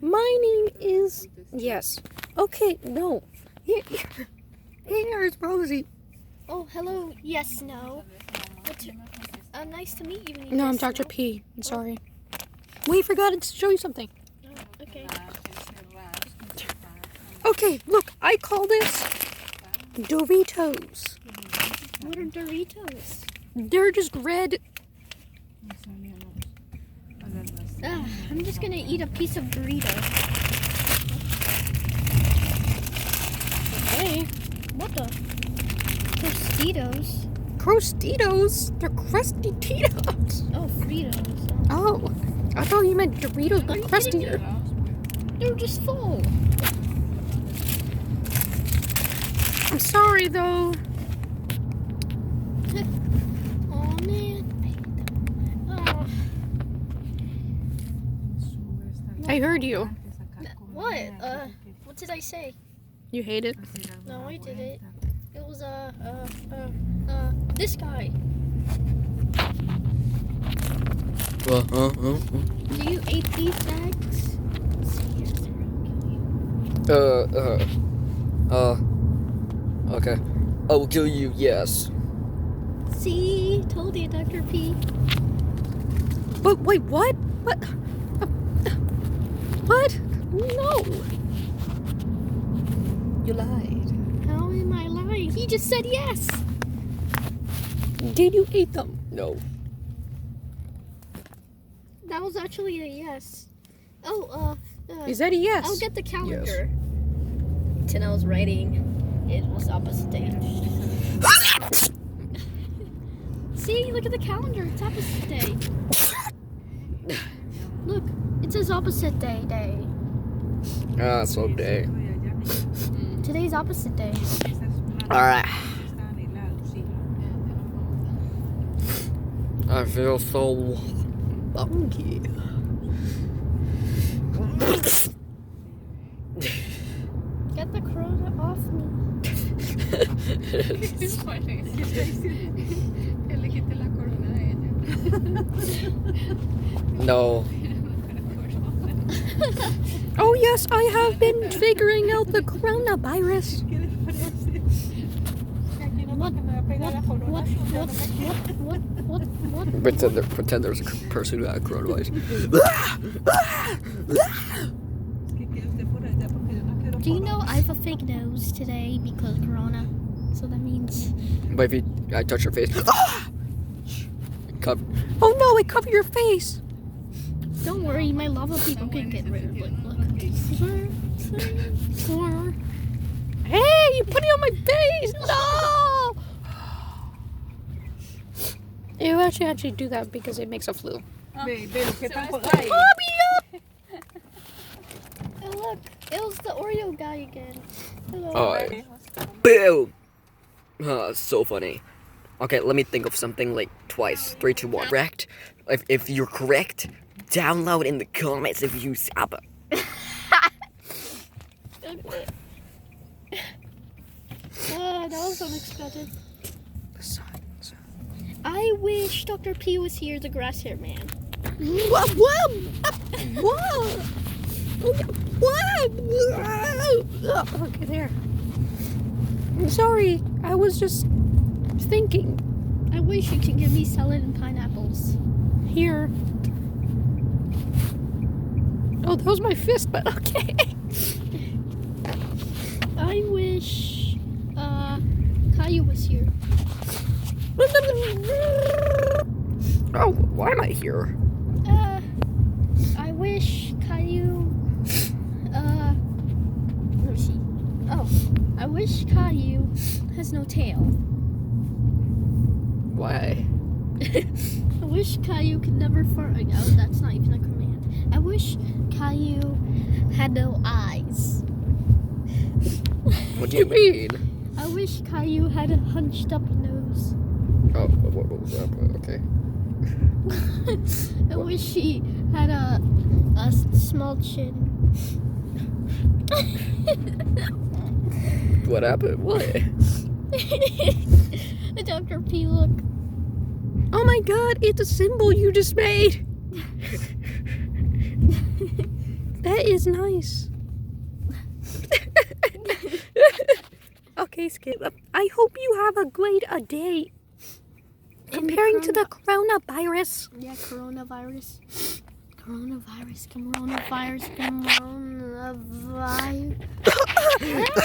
My name is... Yes. Okay, no. Here's Rosie. Oh, hello. Yes, no. What's your, nice to meet you. No, I'm Yes, Dr. no. P. I'm sorry. Wait, forgot to show you something. Oh, okay. Okay, look, I call this Doritos. What are Doritos? They're just red. I'm just gonna eat a piece of burrito. Hey, What the? Tostitos. Crostitos. They're crusty Tito's. Oh, Fritos. Oh, I thought you meant Doritos, but Are you kidding me? crustier. They're just full. I'm sorry, though. Oh man. Oh. I heard you. What? What did I say? You hate it? No, I did it. It was this guy. Do you eat these bags? Okay. I will kill you, yes. See, told you, Dr. P. But wait, what? What? What? No. You lied. How am I lying? He just said yes. Did you eat them? No. That was actually a yes. Oh, Is that a yes? I'll get the calendar. And I was writing. It was opposite day. See, look at the calendar. It's opposite day. Look, it says opposite day. Someday. Today's opposite day. Alright. I feel so hungry. Get the corona off me. No. Oh yes, I have been figuring out the coronavirus. What? Pretend there's a person who had coronavirus. Do you know I have a fake nose today because corona? So that means... But if I touch your face, Oh no, it covered your face. Don't worry, my lava people can get rid of it. Look. Hey, you put it on my face. No. You actually do that because it makes a flu. Oh, look. It was the Oreo guy again. Hello. Boom! So funny. Okay, let me think of something like twice. 3, 2, 1. Correct? If you're correct, download in the comments if you use Apple. Okay. That was unexpected. I wish Dr. P was here, the grass hair man. What? Okay, there. I'm sorry. I was just thinking. I wish you could give me salad and pineapples. Here. Oh, that was my fist, but okay. I wish Caillou was here. Oh, why am I here? I wish Caillou where is he? Oh, I wish Caillou has no tail. Why? I wish Caillou could never fart. Oh, that's not even a command. I wish Caillou had no eyes. What do you mean? I wish Caillou had a hunched up nose. Oh, okay. I wish he had a small chin. What happened? What? Dr. P, look. Oh my god, it's a symbol you just made. That is nice. Okay, Skip. I hope you have a great day. Comparing to the coronavirus. Yeah, coronavirus. Coronavirus.